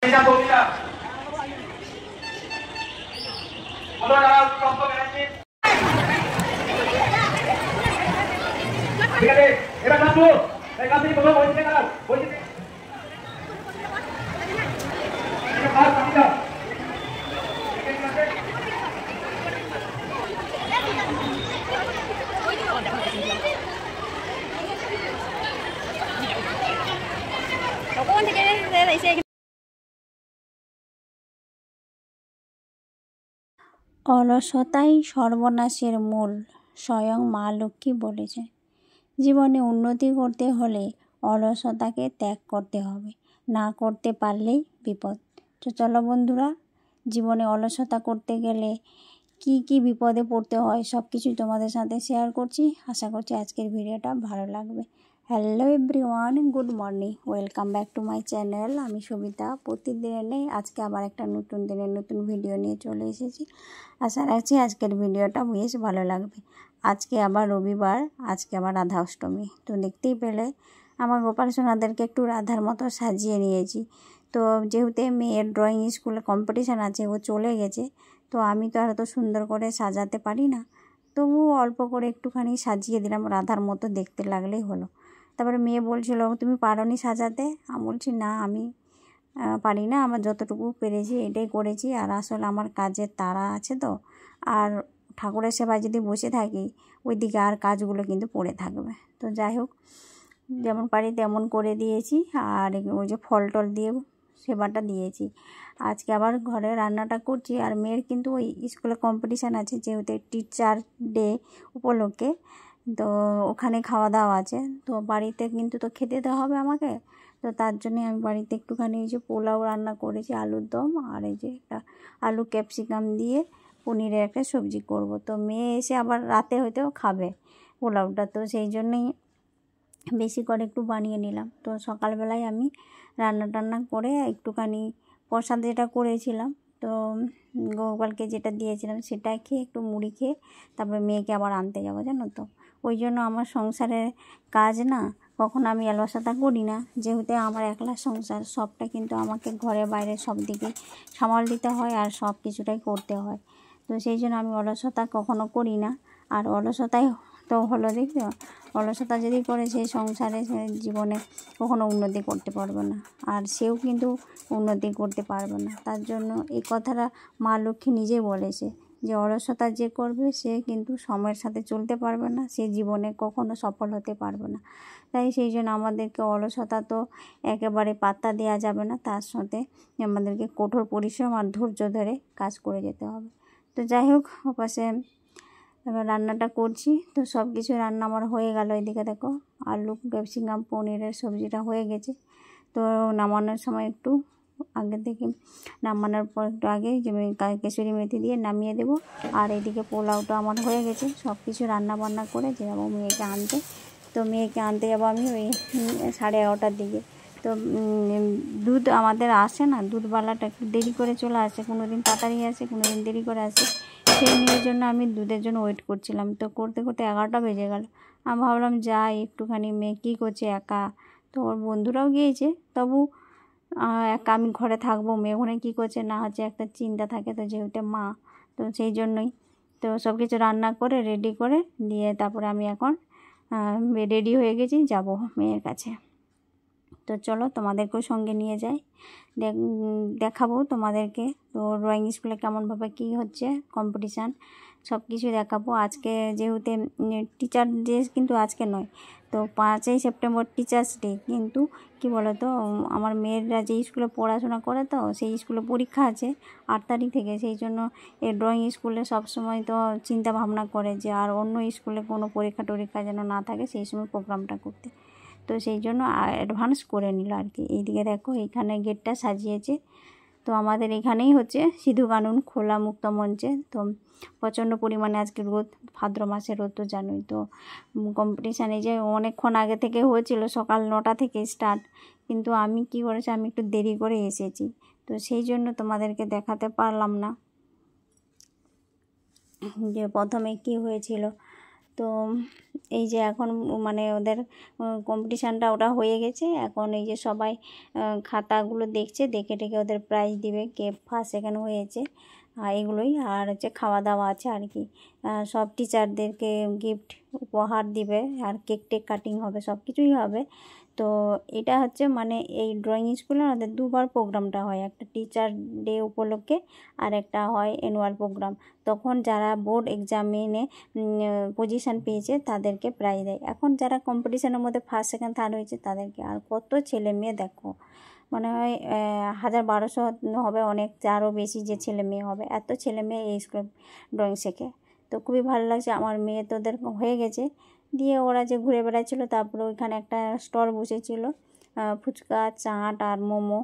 ঠিক আছে, এবার কাজ শুরু। এই কাজ থেকে বলো বইতে কাজ, বইতে এটা কাজ করতে দাও। কোন থেকে এসে অলসতাই সর্বনাশের মূল, স্বয়ং মা লক্ষ্মী বলেছে। জীবনে উন্নতি করতে হলে অলসতাকে ত্যাগ করতে হবে, না করতে পারলেই বিপদ। তো চলো বন্ধুরা, জীবনে অলসতা করতে গেলে কি কি বিপদে পড়তে হয় সব কিছুই তোমাদের সাথে শেয়ার করছি। আশা করছি আজকের ভিডিওটা ভালো লাগবে। Hello everyone, good morning, welcome back to my channel. আমি সবিতা। প্রতিদিনের নেই আজকে আবার একটা নতুন দিনের নতুন ভিডিও নিয়ে চলে এসেছি। আশা রাখছি আজকের ভিডিওটা বেশ ভালো লাগবে। আজকে আবার রবিবার, আজকে আবার রাধা অষ্টমী। তো দেখতেই পেলে আমার গোপাল সোনাদেরকে একটু রাধার মতো সাজিয়ে নিয়েছি। তো যেহেতু মেয়ের ড্রয়িং স্কুলে কম্পিটিশান আছে, ও চলে গেছে, তো আমি তো আর এত সুন্দর করে সাজাতে পারি না, তবু অল্প করে একটুখানি সাজিয়ে দিলাম, রাধার মতো দেখতে লাগলেই হলো। তারপরে মেয়ে বলছিল তুমি পারোনি সাজাতে? আমি বলছি না, আমি পারি না, আমার যতটুকু পেরেছি এটাই করেছি। আর আসলে আমার কাজের তাড়া আছে, তো আর ঠাকুরের সেবায় যদি বসে থাকি ওইদিকে আর কাজগুলো কিন্তু পড়ে থাকবে। তো যাই হোক, যেমন পারি তেমন করে দিয়েছি। আর ওই যে ফল টল দিয়ে সেবাটা দিয়েছি। আজকে আবার ঘরে রান্নাটা করছি। আর মেয়ের কিন্তু ওই স্কুলে কম্পিটিশান আছে, যেহেতু টিচার ডে উপলক্ষে, তো ওখানে খাওয়া দাওয়া আছে। তো বাড়িতে কিন্তু তো খেতে দেওয়া হবে আমাকে, তো তার জন্যে আমি বাড়িতে একটুখানি এই যে পোলাও রান্না করেছি, আলুর দম, আর এই যে একটা আলু ক্যাপসিকাম দিয়ে পনিরের একটা সবজি করব। তো মেয়ে এসে আবার রাতে হয়তো খাবে পোলাওটা, তো সেই জন্যই বেশি করে একটু বানিয়ে নিলাম। তো সকালবেলায় আমি রান্না টান্না করে একটুখানি প্রসাদ যেটা করেছিলাম, তো গোপালকে যেটা দিয়েছিলাম সেটা খেয়ে একটু মুড়ি খেয়ে তারপরে মেয়েকে আবার আনতে যাবো, জানো তো। ওই জন্য আমার সংসারের কাজ না, কখনো আমি অলসতা করি না, যেহেতু আমার একলা সংসার, সবটা কিন্তু আমাকে ঘরে বাইরে সব দিকে সামাল দিতে হয় আর সব কিছুটাই করতে হয়। তো সেই জন্য আমি অলসতা কখনো করি না। আর অলসতাই তো হলো, দেখবে অলসতা যদি করে সেই সংসারে সে জীবনে কখনো উন্নতি করতে পারবে না, আর সেও কিন্তু উন্নতি করতে পারবে না। তার জন্য এই কথাটা মা লক্ষ্মী নিজেই বলেছে যে অলসতা যে করবে সে কিন্তু সময়ের সাথে চলতে পারবে না, সে জীবনে কখনো সফল হতে পারবে না। তাই সেই জন্য আমাদেরকে অলসতা তো একেবারে পাত্তা দেওয়া যাবে না, তার সাথে আমাদেরকে কঠোর পরিশ্রম আর ধৈর্য ধরে কাজ করে যেতে হবে। তো যাই হোক, ওপাশে এবার রান্নাটা করছি। তো সব কিছু রান্না আমার হয়ে গেল। এদিকে দেখো আলু ক্যাপসিকাম পনিরের সবজিটা হয়ে গেছে। তো নামানোর সময় একটু আগে থেকে, নামানোর পর একটু আগে যে কেশরি মেথি দিয়ে নামিয়ে দেবো। আর এদিকে পোলাওটা আমার হয়ে গেছে। সব কিছু রান্না বান্না করে যাবো মেয়েকে আনতে। তো মেয়েকে আনতে যাবো আমি ওই 11:30টার দিকে। তো দুধ আমাদের আসে না, দুধওয়ালাটা একটু দেরি করে চলে আসে, কোনো দিন তাড়াতাড়ি আসে, কোনো দিন দেরি করে আসে। সেই নিয়ে জন্য আমি দুধের জন্য ওয়েট করছিলাম। তো করতে করতে 11টা বেজে গেল। আমি ভাবলাম যাই একটুখানি, মেয়ে কী করছে একা, তো ওর বন্ধুরাও গিয়েছে, তবু একা আমি ঘরে থাকবো, মেয়ে ওখানে কী করছে না হচ্ছে একটা চিন্তা থাকে, তো যেহেতু মা, তো সেই জন্যই তো সব কিছু রান্না করে রেডি করে দিয়ে তারপরে আমি এখন রেডি হয়ে গেছি, যাব মেয়ের কাছে। তো চলো তোমাদেরকেও সঙ্গে নিয়ে যাই, দেখাবো তোমাদেরকে তো ড্রয়িং স্কুলে কেমনভাবে কী হচ্ছে কম্পিটিশান, সব কিছু দেখাবো। আজকে যেহেতু টিচার ডে, কিন্তু আজকে নয়, তো 5ই সেপ্টেম্বর টিচার্স ডে। কিন্তু কি বলো তো, আমার মেয়েরা যে স্কুলে পড়াশোনা করে, তো সেই স্কুলে পরীক্ষা আছে 8 তারিখ থেকে। সেই জন্য এই ড্রয়িং স্কুলে সবসময় তো চিন্তা ভাবনা করে যে আর অন্য স্কুলে কোনো পরীক্ষা টরীক্ষা যেন না থাকে, সেই সময় প্রোগ্রামটা করতে। তো সেই জন্য অ্যাডভান্স করে নিল আর কি। এইদিকে দেখো এইখানে গেটটা সাজিয়েছে। তো আমাদের এখানেই হচ্ছে সিধু কানুন খোলা মুক্ত মঞ্চে। তো প্রচণ্ড পরিমাণে আজকে রোদ, ভাদ্র মাসের রোদ তো জানোই। তো কম্পিটিশানে যে অনেকক্ষণ আগে থেকে হয়েছিল, সকাল 9টা থেকে স্টার্ট, কিন্তু আমি কি করেছি, আমি একটু দেরি করে এসেছি, তো সেই জন্য তোমাদেরকে দেখাতে পারলাম না যে প্রথমে কি হয়েছিল। তো এই যে এখন মানে ওদের কম্পিটিশানটা ওটা হয়ে গেছে। এখন এই যে সবাই খাতাগুলো দেখছে, দেখে টেকে ওদের প্রাইজ দিবে, কে ফার্স্ট সেকেন্ড হয়েছে এগুলোই। আর হচ্ছে খাওয়া দাওয়া আছে আর কি, সব টিচারদেরকে গিফট উপহার দিবে, আর কেক টেক কাটিং হবে, সব কিছুই হবে। তো এটা হচ্ছে মানে এই ড্রয়িং স্কুলে আমাদের দুবার প্রোগ্রামটা হয়, একটা টিচার ডে উপলক্ষে আর একটা হয় অ্যানুয়াল প্রোগ্রাম। তখন যারা বোর্ড এক্সামিনে পজিশান পেয়েছে তাদেরকে প্রাইজ দেয়। এখন যারা কম্পিটিশানের মধ্যে ফার্স্ট সেকেন্ড থার্ড হয়েছে তাদেরকে, আর কত ছেলে মেয়ে দেখো, মনে হয় 1000-1200 হবে, অনেক আরও বেশি যে ছেলে মেয়ে হবে, এত ছেলে মেয়ে এই স্কুলে ড্রয়িং শেখে। তো খুবই ভালো লাগছে, আমার মেয়ে তো ওদের হয়ে গেছে। দিয়ে ওরা যে ঘুরে বেড়াচ্ছিলো, তারপরে ওইখানে একটা স্টল বসেছিল ফুচকা, চাট আর মোমো।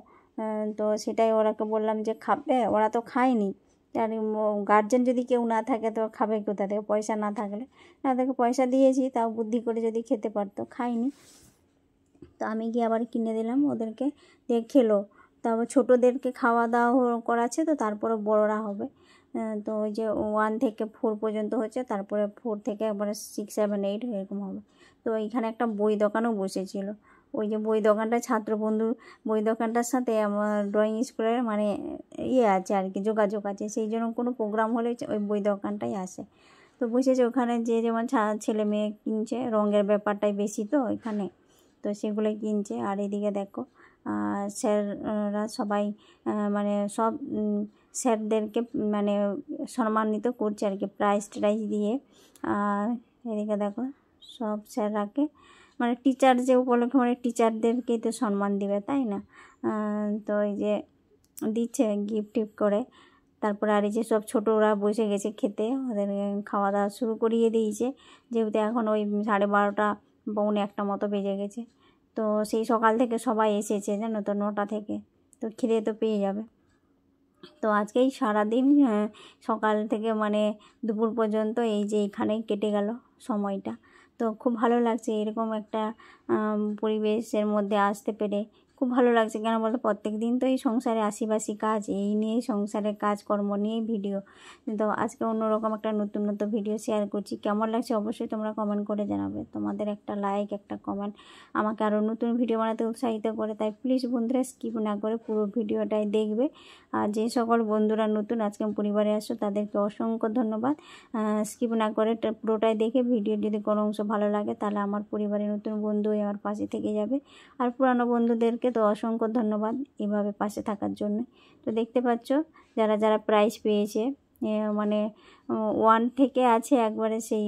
তো সেটাই ওরাকে বললাম যে খাবে, ওরা তো খায়নি। আর গার্জেন যদি কেউ না থাকে তো খাবে কোথা থেকে, পয়সা না থাকলে। তাদেরকে পয়সা দিয়েছি, তাও বুদ্ধি করে যদি খেতে পারতো, খায়নি। তো আমি গিয়ে আবার কিনে দিলাম ওদেরকে, দিয়ে খেলো। তারপর ছোটোদেরকে খাওয়া দাওয়া করাচ্ছে, তো তারপরে বড়রা হবে। তো ওই যে 1 থেকে 4 পর্যন্ত হচ্ছে, তারপরে 4 থেকে একবারে 6, 7, 8 এরকম হবে। তো এইখানে একটা বই দোকানও বসেছিল। ওই যে বই দোকানটা ছাত্রবন্ধুর বই দোকানটার সাথে আমার ড্রয়িং স্কুলের মানে আছে আর কি, যোগাযোগ আছে। সেই জন্য কোনো প্রোগ্রাম হলে ওই বই দোকানটাই আসে। তো বসেছে ওখানে, যে যেমন ছেলে মেয়ে কিনছে, রঙের ব্যাপারটাই বেশি তো এখানে, তো সেগুলোই কিনছে। আর এদিকে দেখো স্যাররা সবাই মানে সব স্যারদেরকে মানে সম্মানিত করছে আর কি, প্রাইজ ট্রাইজ দিয়ে। আর এদিকে দেখো সব স্যাররাকে মানে টিচার যে উপলক্ষে মানে টিচারদেরকেই তো সম্মান দিবে, তাই না? তো এই যে দিচ্ছে গিফট টিফট করে। তারপরে আর এই যে সব ছোটোরা বসে গেছে খেতে, ওদের খাওয়া দাওয়া শুরু করিয়ে দিয়েছে, যেহেতু এখন ওই 12:30 পৌনে 1টা মতো বেজে গেছে। তো সেই সকাল থেকে সবাই এসেছে জানো তো, 9টা থেকে, তো খিদে তো পেয়ে যাবে। তো আজকেই সারাদিন সকাল থেকে মানে দুপুর পর্যন্ত এই যে এখানেই কেটে গেল সময়টা। তো খুব ভালো লাগছে এরকম একটা পরিবেশের মধ্যে আসতে পেরে, খুব ভালো লাগছে। কেন বলতো, প্রত্যেক দিন তো এই সংসারে আশিবাসি কাজ, এই নিয়েই সংসারের কাজকর্ম নিয়েই ভিডিও। তো আজকে অন্যরকম একটা নতুন ভিডিও শেয়ার করছি। কেমন লাগছে অবশ্যই তোমরা কমেন্ট করে জানাবে। তোমাদের একটা লাইক, একটা কমেন্ট আমাকে আরও নতুন ভিডিও বানাতে উৎসাহিত করে। তাই প্লিজ বন্ধুরা স্কিপ না করে পুরো ভিডিওটাই দেখবে। আর যে সকল বন্ধুরা নতুন আজকে পরিবারে আসো তাদেরকে অসংখ্য ধন্যবাদ। স্কিপ না করে পুরোটাই দেখে, ভিডিও যদি কোনো অংশ ভালো লাগে তাহলে আমার পরিবারের নতুন বন্ধু হয়ে আমার পাশে থেকে যাবে। আর পুরানো বন্ধুদেরকে তো অসংখ্য ধন্যবাদ এভাবে পাশে থাকার জন্য। তো দেখতে পাচ্ছ যারা যারা প্রাইজ পেয়েছে, মানে 1 থেকে আছে একবারে সেই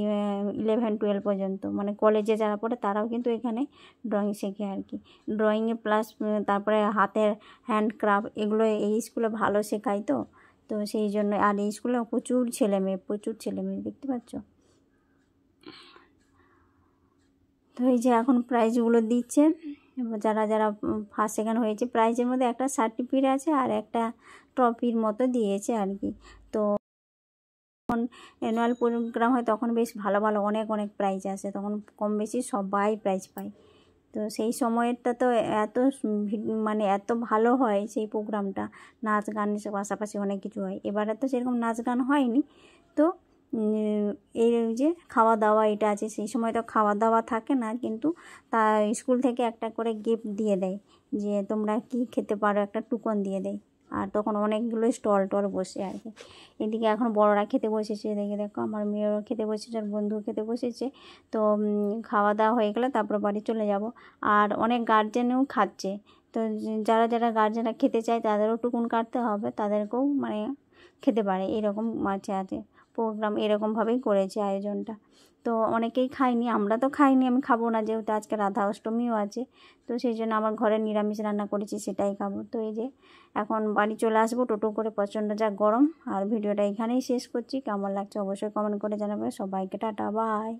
11-12 পর্যন্ত, মানে কলেজে যারা পড়ে তারাও কিন্তু এখানে ড্রয়িং শেখে আর কি। ড্রয়িংয়ে প্লাস তারপরে হাতের হ্যান্ডক্রাফট, এগুলো এই স্কুলে ভালো শেখায়। তো তো সেই জন্য, আর এই স্কুলে প্রচুর ছেলে মেয়ে দেখতে পাচ্ছ। তো এই যে এখন প্রাইজগুলো দিচ্ছে যারা যারা ফার্স্ট সেকেন্ড হয়েছে। প্রাইজের মধ্যে একটা সার্টিফিকেট আছে আর একটা ট্রফির মতো দিয়েছে আর কি। তো যখন অ্যানুয়াল প্রোগ্রাম হয় তখন বেশ ভালো ভালো অনেক প্রাইজ আসে, তখন কম বেশি সবাই প্রাইজ পায়। তো সেই সময়টা তো এত মানে এত ভালো হয় সেই প্রোগ্রামটা, নাচ গানের পাশাপাশি অনেক কিছু হয়। এবারে তো সেরকম নাচ গান হয়নি। তো এই যে খাওয়া দাওয়া এটা আছে, সেই সময় তো খাওয়া দাওয়া থাকে না, কিন্তু তা স্কুল থেকে একটা করে গিফট দিয়ে দেয় যে তোমরা কি খেতে পারো, একটা টুকন দিয়ে দেয়। আর তখন অনেকগুলো স্টল বসে আর কি। এদিকে এখন বড়রা খেতে বসেছে, এদিকে দেখো আমার মেয়েরও খেতে বসেছে, আর বন্ধু খেতে বসেছে। তো খাওয়া দাওয়া হয়ে গেলে তারপর বাড়ি চলে যাব। আর অনেক গার্জেনও খাচ্ছে। তো যারা যারা গার্জেনরা খেতে চায় তাদেরও টুকুন কাটতে হবে, তাদেরকেও মানে খেতে পারে, এরকম আছে প্রোগ্রাম, এরকমভাবেই করেছে আয়োজনটা। তো অনেকেই খায়নি, আমরা তো খাইনি, আমি খাবো না, যেহেতু আজকে রাধা অষ্টমীও আছে। তো সেই জন্য আমার ঘরে নিরামিষ রান্না করেছি, সেটাই খাবো। তো এই যে এখন বাড়ি চলে আসবো টোটো করে, প্রচণ্ড যা গরম। আর ভিডিওটা এখানেই শেষ করছি। কেমন লাগছে অবশ্যই কমেন্ট করে জানাবে। সবাইকে টাটা, বাই।